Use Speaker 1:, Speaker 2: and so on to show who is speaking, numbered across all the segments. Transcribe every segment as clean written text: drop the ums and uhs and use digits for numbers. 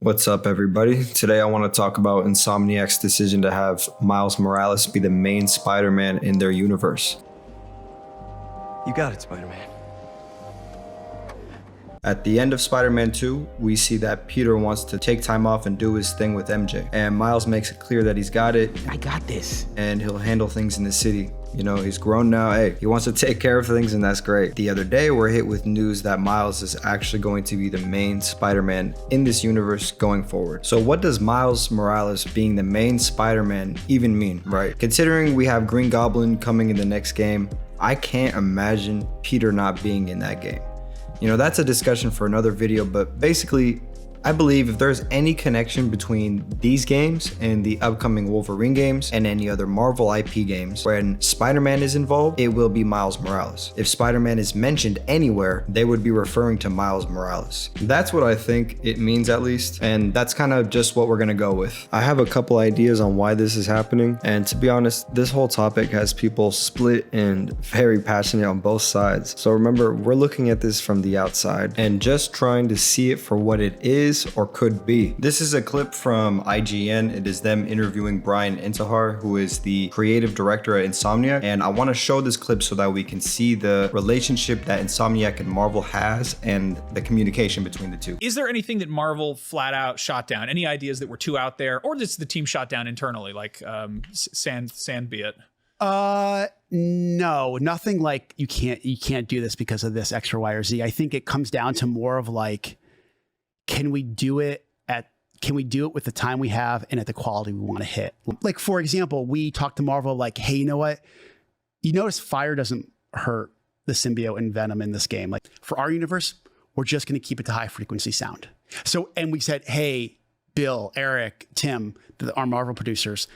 Speaker 1: What's up, everybody? Today I want to talk about Insomniac's decision to have Miles Morales be the main Spider-Man in their universe.
Speaker 2: You got it, Spider-Man.
Speaker 1: At the end of Spider-Man 2, we see that Peter wants to take time off and do his thing with MJ. And Miles makes it clear that he's got it.
Speaker 2: I got this.
Speaker 1: And he'll handle things in the city. You know, he's grown now. Hey, he wants to take care of things, and that's great. The other day, we're hit with news that Miles is actually going to be the main Spider-Man in this universe going forward. So what does Miles Morales being the main Spider-Man even mean, right? Considering we have Green Goblin coming in the next game, I can't imagine Peter not being in that game. You know, that's a discussion for another video, but basically, I believe if there's any connection between these games and the upcoming Wolverine games and any other Marvel IP games, when Spider-Man is involved, it will be Miles Morales. If Spider-Man is mentioned anywhere, they would be referring to Miles Morales. That's what I think it means, at least, and that's kind of just what we're gonna go with. I have a couple ideas on why this is happening, and to be honest, this whole topic has people split and very passionate on both sides. So remember, we're looking at this from the outside and just trying to see it for what it is or could be. This is a clip from IGN. It is them interviewing Brian Intihar, who is the creative director at Insomniac. And I want to show this clip so that we can see the relationship that Insomniac and Marvel has and the communication between the two.
Speaker 3: Is there anything that Marvel flat out shot down? Any ideas that were too out there, or just the team shot down internally, like Sand be it?
Speaker 4: No, nothing like you can't do this because of this X or Y or Z. I think it comes down to more of like, can we do it with the time we have and at the quality we want to hit? Like, for example, we talked to Marvel like, hey, you know what? You notice fire doesn't hurt the symbiote and Venom in this game. Like, for our universe, we're just going to keep it to high frequency sound. So, and we said, hey, Bill, Eric, Tim, our Marvel producers,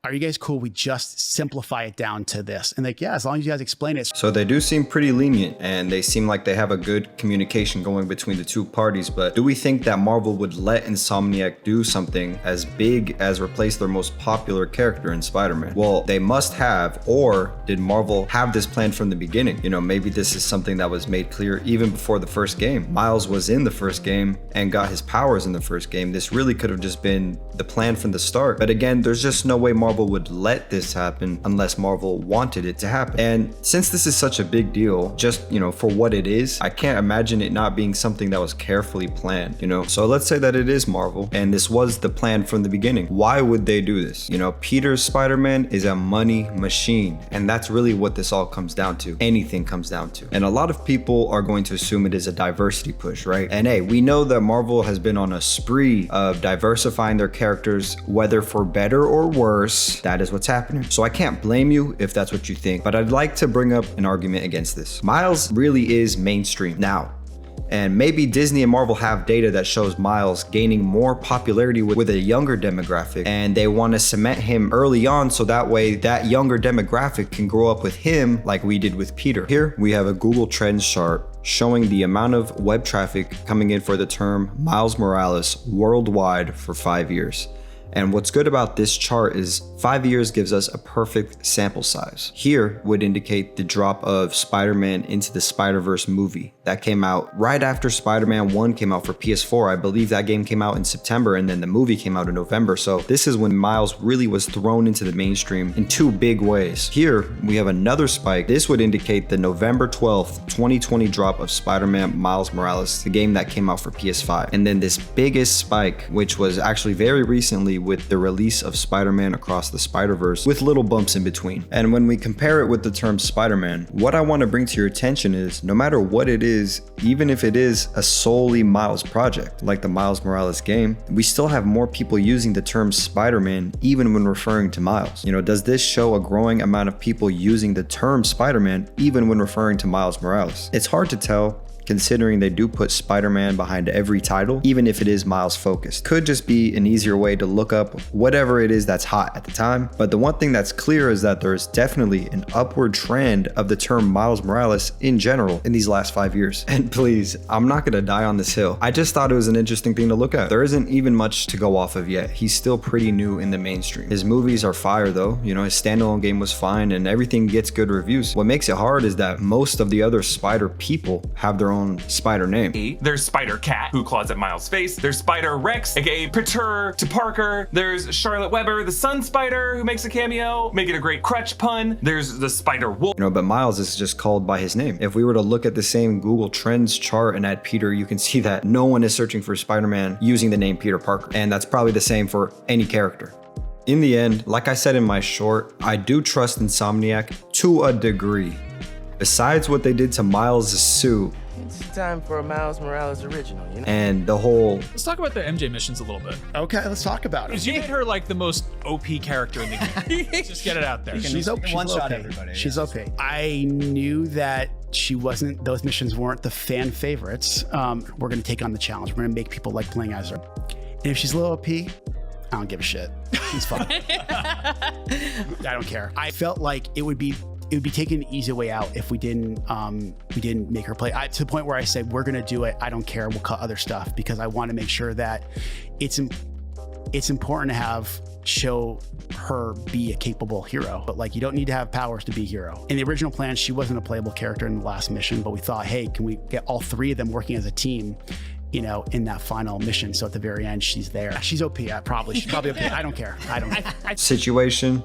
Speaker 4: are you guys cool? We just simplify it down to this. And like, yeah, as long as you guys explain it.
Speaker 1: So they do seem pretty lenient, and they seem like they have a good communication going between the two parties. But do we think that Marvel would let Insomniac do something as big as replace their most popular character in Spider-Man? Well, they must have, or did Marvel have this plan from the beginning? You know, maybe this is something that was made clear even before the first game. Miles was in the first game and got his powers in the first game. This really could have just been the plan from the start. But again, there's just no way Marvel would let this happen unless Marvel wanted it to happen. And since this is such a big deal, just, you know, for what it is, I can't imagine it not being something that was carefully planned, you know? So let's say that it is Marvel and this was the plan from the beginning. Why would they do this? You know, Peter's Spider-Man is a money machine, and that's really what this all comes down to. Anything comes down to. And a lot of people are going to assume it is a diversity push, right? And hey, we know that Marvel has been on a spree of diversifying their characters, whether for better or worse. That is what's happening. So I can't blame you if that's what you think, but I'd like to bring up an argument against this. Miles really is mainstream now. And maybe Disney and Marvel have data that shows Miles gaining more popularity with a younger demographic, and they want to cement him early on so that way that younger demographic can grow up with him like we did with Peter. Here we have a Google Trends chart showing the amount of web traffic coming in for the term Miles Morales worldwide for 5 years. And what's good about this chart is 5 years gives us a perfect sample size. Here would indicate the drop of Spider-Man Into the Spider-Verse movie. That came out right after Spider-Man 1 came out for PS4. I believe that game came out in September and then the movie came out in November. So this is when Miles really was thrown into the mainstream in two big ways. Here we have another spike. This would indicate the November 12th, 2020 drop of Spider-Man Miles Morales, the game that came out for PS5. And then this biggest spike, which was actually very recently with the release of Spider-Man Across the Spider-Verse with little bumps in between. And when we compare it with the term Spider-Man, what I want to bring to your attention is no matter what it is, even if it is a solely Miles project, like the Miles Morales game, we still have more people using the term Spider-Man even when referring to Miles. You know, does this show a growing amount of people using the term Spider-Man even when referring to Miles Morales? It's hard to tell, considering they do put Spider-Man behind every title, even if it is Miles focused. Could just be an easier way to look up whatever it is that's hot at the time. But the one thing that's clear is that there's definitely an upward trend of the term Miles Morales in general in these last 5 years. And please, I'm not gonna die on this hill. I just thought it was an interesting thing to look at. There isn't even much to go off of yet. He's still pretty new in the mainstream. His movies are fire though. You know, his standalone game was fine and everything gets good reviews. What makes it hard is that most of the other Spider people have their own own spider name.
Speaker 5: There's Spider-Cat, who claws at Miles' face. There's Spider-Rex, aka Peter to Parker. There's Charlotte Weber, the Sun Spider, who makes a cameo, making a great crutch pun. There's the Spider-Wolf.
Speaker 1: You know, but Miles is just called by his name. If we were to look at the same Google Trends chart and add Peter, you can see that no one is searching for Spider-Man using the name Peter Parker. And that's probably the same for any character. In the end, like I said in my short, I do trust Insomniac to a degree. Besides what they did to Miles' suit,
Speaker 6: It's time for a Miles Morales original, you know?
Speaker 1: and the whole
Speaker 3: Let's talk about the MJ missions a little bit.
Speaker 4: Okay, let's talk about it.
Speaker 3: Because you made her like the most OP character in the game. Let's just get it out there.
Speaker 4: She's OP.
Speaker 7: one-shot everybody,
Speaker 4: She's OP. I knew that she wasn't. Those missions weren't the fan favorites. We're gonna take on the challenge. We're gonna make people like playing as her. And if she's low OP, I don't give a shit. She's fine. I don't care. I felt like it would be taking an easy way out if we didn't make her play. To the point where I said we're gonna do it. I don't care. We'll cut other stuff because I want to make sure that it's important to show her be a capable hero. But like, you don't need to have powers to be a hero. In the original plan, she wasn't a playable character in the last mission, but we thought, hey, can we get all three of them working as a team? You know, in that final mission. So at the very end, she's there. She's OP. She's probably OP. I don't care.
Speaker 1: situation,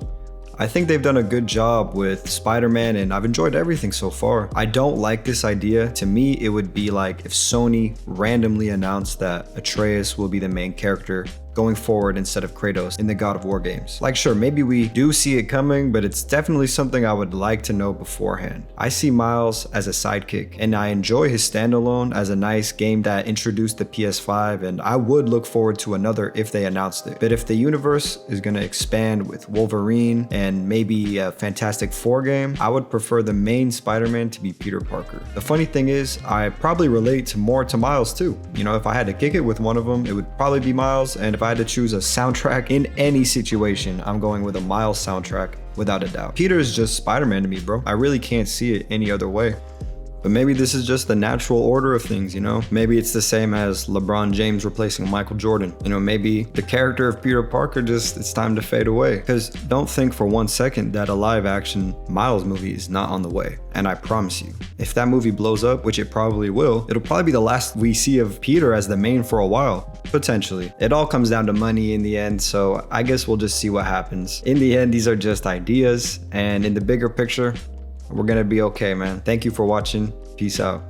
Speaker 1: I think they've done a good job with Spider-Man, and I've enjoyed everything so far. I don't like this idea. To me, it would be like if Sony randomly announced that Atreus will be the main character going forward instead of Kratos in the God of War games. Like, sure, maybe we do see it coming, but it's definitely something I would like to know beforehand. I see Miles as a sidekick, and I enjoy his standalone as a nice game that introduced the PS5, and I would look forward to another if they announced it. But if the universe is gonna expand with Wolverine and maybe a Fantastic Four game, I would prefer the main Spider-Man to be Peter Parker. The funny thing is, I probably relate more to Miles too. You know, if I had to kick it with one of them, it would probably be Miles, and if I had to choose a soundtrack in any situation, I'm going with a Miles soundtrack without a doubt. Peter is just Spider-Man to me, bro. I really can't see it any other way. But maybe this is just the natural order of things, you know? Maybe it's the same as LeBron James replacing Michael Jordan. You know, maybe the character of Peter Parker it's time to fade away. Because don't think for 1 second that a live action Miles movie is not on the way. And I promise you, if that movie blows up, which it probably will, it'll probably be the last we see of Peter as the main for a while. Potentially. It all comes down to money in the end, so I guess we'll just see what happens. In the end, these are just ideas, and in the bigger picture, we're gonna be okay, man. Thank you for watching. Peace out.